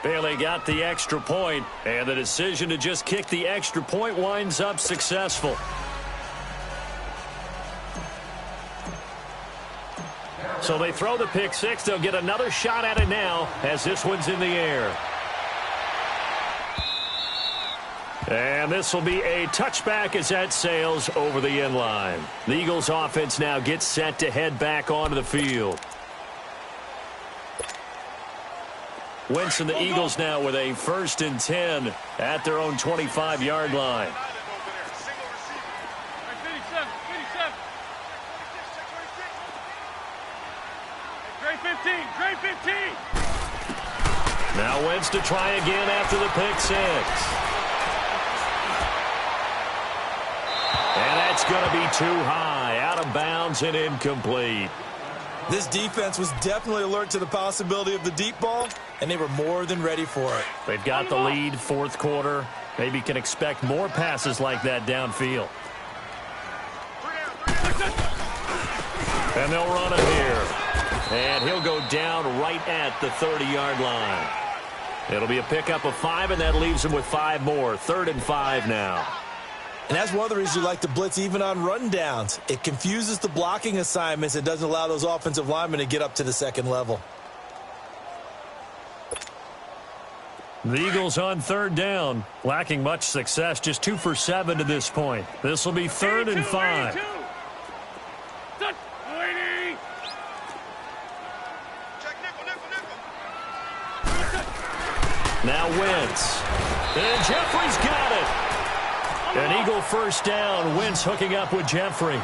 Bailey got the extra point, and the decision to just kick the extra point winds up successful. So they throw the pick six. They'll get another shot at it now as this one's in the air. And this will be a touchback as that sails over the end line. The Eagles offense now gets set to head back onto the field. Wentz and the Eagles now with a 1st and 10 at their own 25-yard line. Now Wentz to try again after the pick six. And that's going to be too high, out of bounds and incomplete. This defense was definitely alert to the possibility of the deep ball, and they were more than ready for it. They've got the lead, 4th quarter. Maybe can expect more passes like that downfield. And they'll run it here. And he'll go down right at the 30-yard line. It'll be a pickup of 5, and that leaves him with 5 more. 3rd and 5 now. And that's one of the reasons you like to blitz even on rundowns. It confuses the blocking assignments and doesn't allow those offensive linemen to get up to the second level. The Eagles on 3rd down, lacking much success, just 2 for 7 to this point. This will be 3rd and 5. Now Wentz. And Jeffrey's got it. An Eagle 1st down. Wentz hooking up with Jeffrey.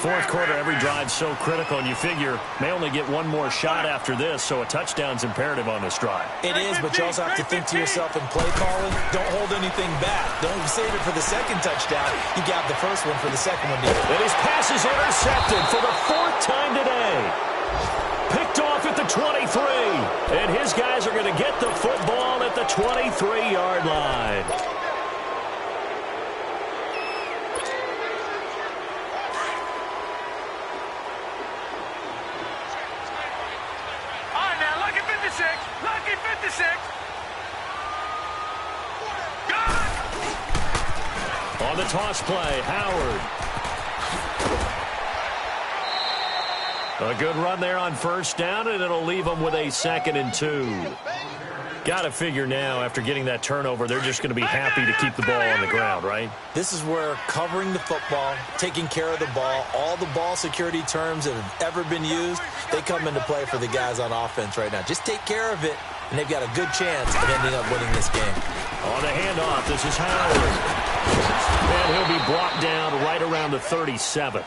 4th quarter, every drive so critical, and you figure may only get one more shot after this, so a touchdown's imperative on this drive. It is, but you also have to think to yourself in play calling, don't hold anything back. Don't save it for the second touchdown. You got the first one for the second one. And his pass is intercepted for the 4th time today. Picked off at the 23. And his guys are going to get the football at the 23-yard line. Lucky 56. On the toss play, Howard. A good run there on 1st down, and it'll leave them with a 2nd and 2. Got to figure now, after getting that turnover, they're just going to be happy to keep the ball on the ground, right? This is where covering the football, taking care of the ball, all the ball security terms that have ever been used, they come into play for the guys on offense right now. Just take care of it, and they've got a good chance of ending up winning this game. On the handoff, this is Howard. And he'll be brought down right around the 37.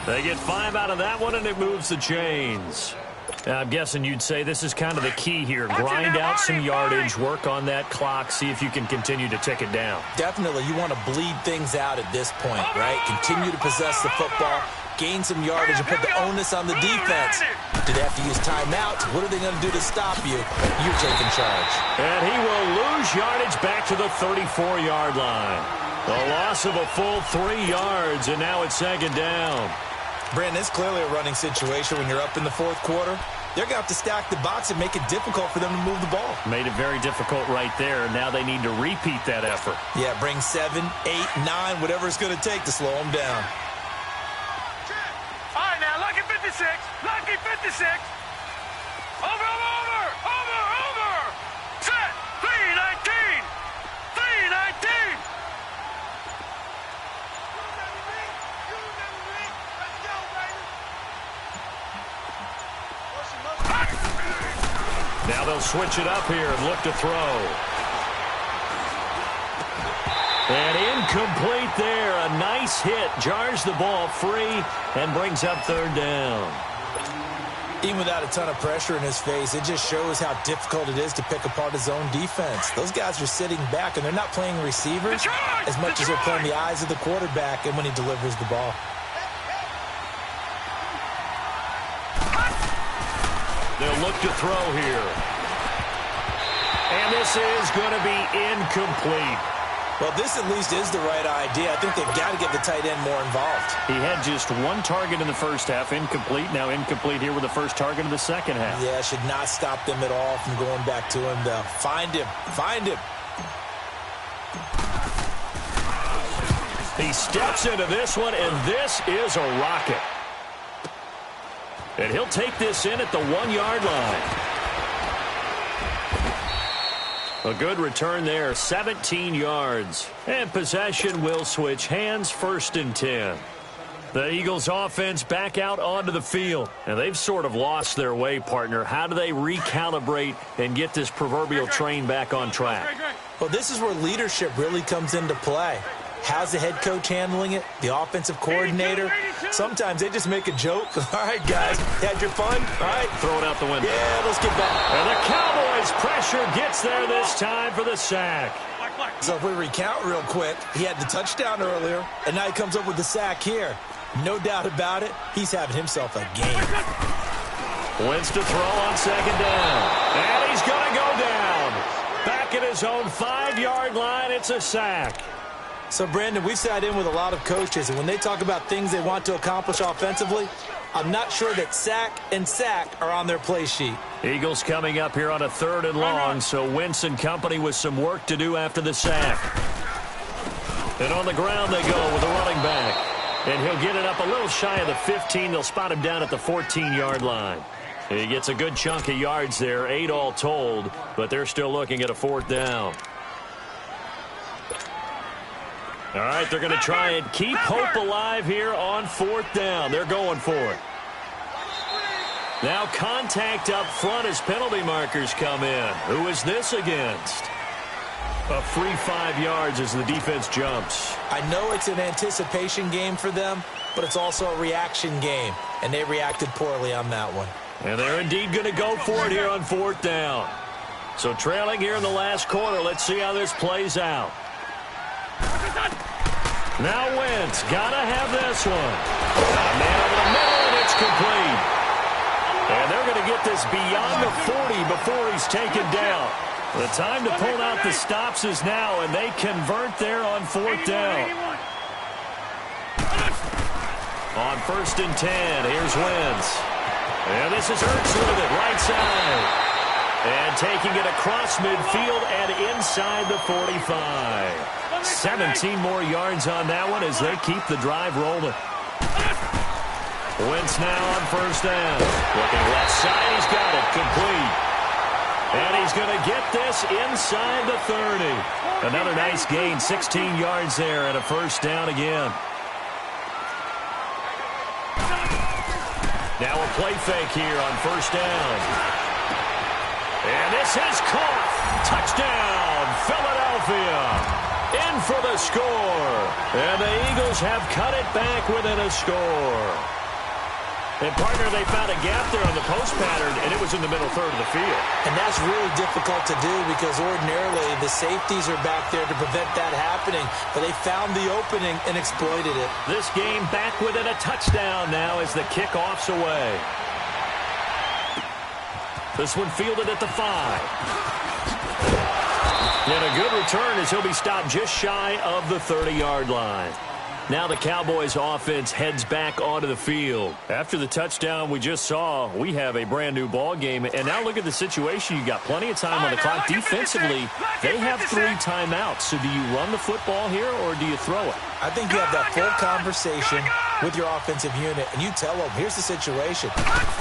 They get 5 out of that one, and it moves the chains. I'm guessing you'd say this is kind of the key here. Grind out some yardage, work on that clock, see if you can continue to tick it down. Definitely. You want to bleed things out at this point, right? Continue to possess the football, gain some yardage, and put the onus on the defense. Do they have to use timeouts? What are they going to do to stop you? You're taking charge. And he will lose yardage back to the 34-yard line. A loss of a full 3 yards, and now it's 2nd down. Brandon, it's clearly a running situation when you're up in the 4th quarter. They're going to have to stack the box and make it difficult for them to move the ball. Made it very difficult right there. Now they need to repeat that effort. Yeah, bring 7, 8, 9, whatever it's going to take to slow them down. All right, now, lucky 56. Lucky 56. Over. Set. 319. 319. Now they'll switch it up here and look to throw. And incomplete there. A nice hit. Jars the ball free and brings up 3rd down. Even without a ton of pressure in his face, it just shows how difficult it is to pick apart his own defense. Those guys are sitting back, and they're not playing receivers as much as they're playing the eyes of the quarterback and when he delivers the ball. They'll look to throw here. And this is going to be incomplete. Well, this at least is the right idea. I think they've got to get the tight end more involved. He had just one target in the first half, incomplete. Now incomplete here with the first target of the second half. Yeah, should not stop them at all from going back to him, though. Find him. Find him. He steps into this one, and this is a rocket. And he'll take this in at the 1-yard line. A good return there, 17 yards. And possession will switch hands, 1st and 10. The Eagles offense back out onto the field. And they've sort of lost their way, partner. How do they recalibrate and get this proverbial train back on track? Well, this is where leadership really comes into play. How's the head coach handling it? The offensive coordinator? Sometimes they just make a joke. All right, guys, had your fun? All right. Throw it out the window. Yeah, let's get back. And the Cowboys' pressure gets there this time for the sack. So if we recount real quick, he had the touchdown earlier, and now he comes up with the sack here. No doubt about it, he's having himself a game. Wins to throw on 2nd down. And he's going to go down. Back at his own 5-yard line, it's a sack. So, Brandon, we've sat in with a lot of coaches, and when they talk about things they want to accomplish offensively, I'm not sure that sack and sack are on their play sheet. Eagles coming up here on a 3rd and long, so Wentz and company with some work to do after the sack. And on the ground they go with a running back. And he'll get it up a little shy of the 15. They'll spot him down at the 14-yard line. He gets a good chunk of yards there, 8 all told, but they're still looking at a 4th down. All right, they're going to try and keep hope alive here on 4th down. They're going for it. Now contact up front as penalty markers come in. Who is this against? A free 5 yards as the defense jumps. I know it's an anticipation game for them, but it's also a reaction game, and they reacted poorly on that one. And they're indeed going to go for it here on 4th down. So trailing here in the last quarter, let's see how this plays out. Now Wentz, gotta have this one. Man over the middle, and it's complete. And they're going to get this beyond the 40 before he's taken down. The time to pull out the stops is now, and they convert there on 4th down. On 1st and 10, here's Wentz. And this is Ertz with it, right side. And taking it across midfield and inside the 45. 17 more yards on that one as they keep the drive rolling. Wentz now on 1st down. Looking left side, he's got it, complete. And he's going to get this inside the 30. Another nice gain, 16 yards there and a 1st down again. Now a play fake here on 1st down. And this is caught. Touchdown, Philadelphia. In for the score. And the Eagles have cut it back within a score. And, partner, they found a gap there on the post pattern, and it was in the middle 3rd of the field. And that's really difficult to do because ordinarily the safeties are back there to prevent that happening. But they found the opening and exploited it. This game back within a touchdown now as the kickoff's away. This one fielded at the 5. And a good return as he'll be stopped just shy of the 30-yard line. Now the Cowboys offense heads back onto the field. After the touchdown we just saw, we have a brand new ball game. And now look at the situation. You got plenty of time on the clock. Defensively, they have 3 timeouts. So do you run the football here or do you throw it? I think you have that full conversation with your offensive unit, and you tell them, here's the situation.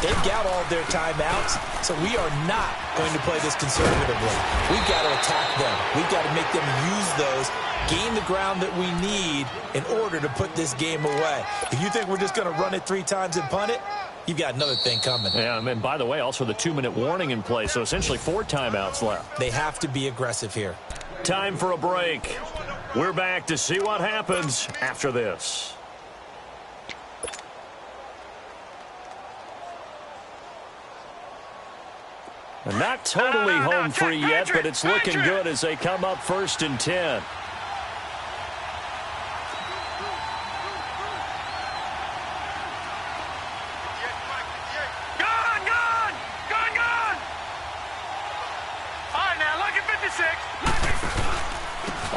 They've got all their timeouts, so we are not going to play this conservatively. We've got to attack them. We've got to make them use those, gain the ground that we need in order to put this game away. If you think we're just going to run it 3 times and punt it, you've got another thing coming. Yeah, and by the way, also the 2-minute warning in play, so essentially 4 timeouts left. They have to be aggressive here. Time for a break. We're back to see what happens after this. And not totally home free yet, but it's looking good as they come up 1st and 10.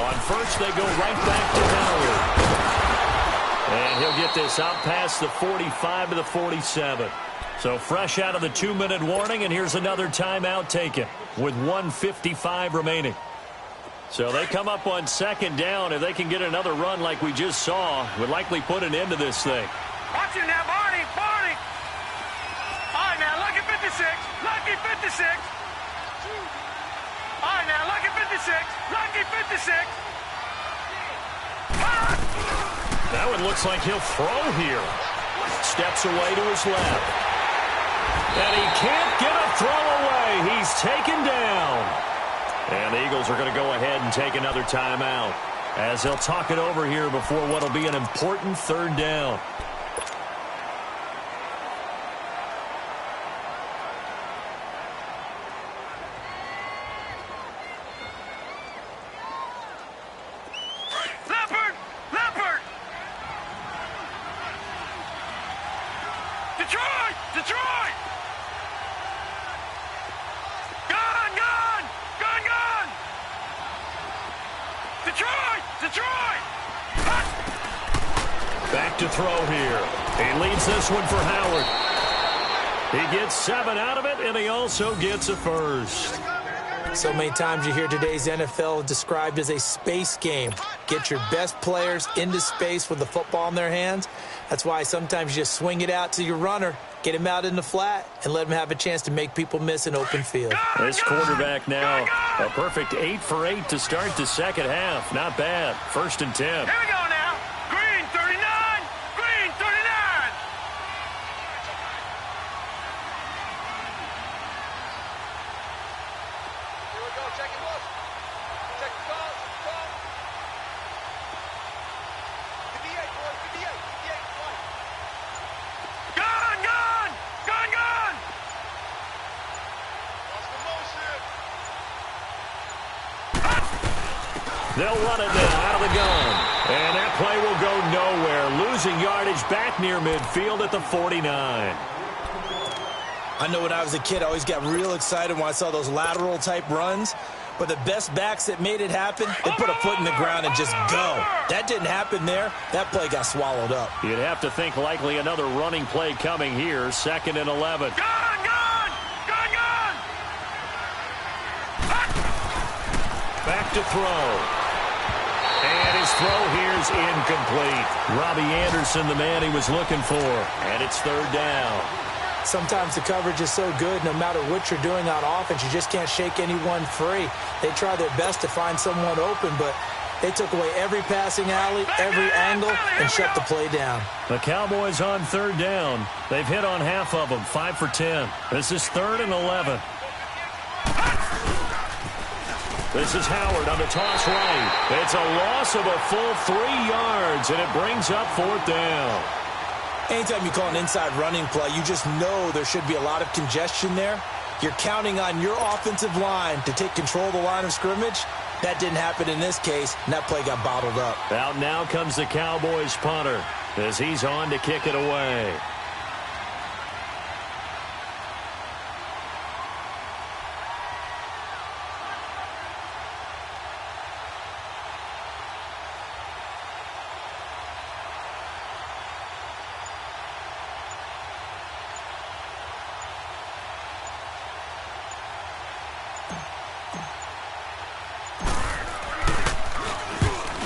On first, they go right back to Howard. And he'll get this out past the 45 to the 47. So fresh out of the 2-minute warning, and here's another timeout taken with 1:55 remaining. So they come up on second down. If they can get another run like we just saw, would likely put an end to this thing. Watch it now, Barney. Barney. All right, now, lucky 56. Lucky 56. All right, now, lucky 56. Lucky 56. That one looks like he'll throw here. Steps away to his left. And he can't get a throw away. He's taken down. And the Eagles are going to go ahead and take another timeout as they'll talk it over here before what will be an important third down. Leopard! Leopard! Detroit! Detroit! Gun! Gun! Gun! Gun! Detroit! Detroit! Back to throw here. He leads this one for Howard. He gets 7 out of it, and he also gets a first. So many times you hear today's NFL described as a space game. Get your best players into space with the football in their hands. That's why sometimes you just swing it out to your runner, get him out in the flat, and let him have a chance to make people miss an open field. This quarterback now, a perfect 8 for 8 to start the second half. Not bad. 1st and 10. Here we go now. Green 39. Green 39. Here we go. Check it, boys. Check the call. Gun! Gun! Gun! Gun! What's the motion? They'll run it now out of the gun. And that play will go nowhere. Losing yardage back near midfield at the 49. I know when I was a kid, I always got real excited when I saw those lateral-type runs. But the best backs that made it happen, they put a foot in the ground and just go. That didn't happen there. That play got swallowed up. You'd have to think likely another running play coming here. 2nd and 11. Gun! Gun! Gun! Gun! Back to throw. And his throw here's incomplete. Robbie Anderson, the man he was looking for. And it's 3rd down. Sometimes the coverage is so good, no matter what you're doing on offense, you just can't shake anyone free. They try their best to find someone open, but they took away every passing alley, every angle, and shut the play down. The Cowboys on 3rd down. They've hit on half of them, 5 for 10. This is 3rd and 11. This is Howard on the toss right. It's a loss of a full 3 yards, and it brings up 4th down. Anytime you call an inside running play, you just know there should be a lot of congestion there. You're counting on your offensive line to take control of the line of scrimmage. That didn't happen in this case, and that play got bottled up. Out now comes the Cowboys punter as he's on to kick it away.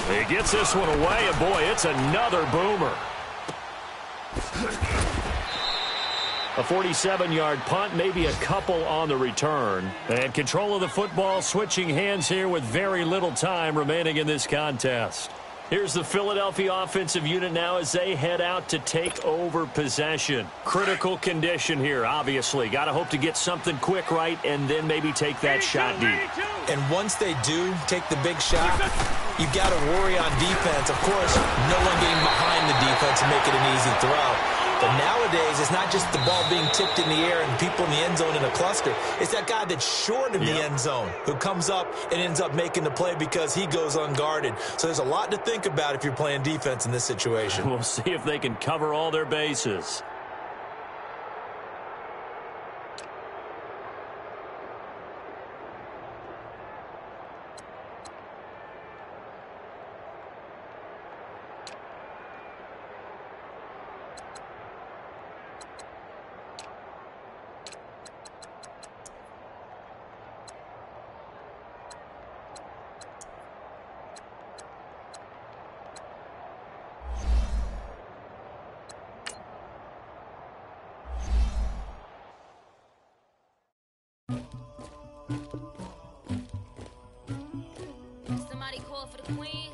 He gets this one away, and boy, it's another boomer. A 47-yard punt, maybe a couple on the return. And control of the football, switching hands here with very little time remaining in this contest. Here's the Philadelphia offensive unit now as they head out to take over possession. Critical condition here, obviously. Got to hope to get something quick right and then maybe take that shot deep. And once they do take the big shot, you've got to worry on defense. Of course, no one getting behind the defense and make it an easy throw. But nowadays, it's not just the ball being tipped in the air and people in the end zone in a cluster. It's that guy that's short of the end zone who comes up and ends up making the play because he goes unguarded. So there's a lot to think about if you're playing defense in this situation. We'll see if they can cover all their bases. We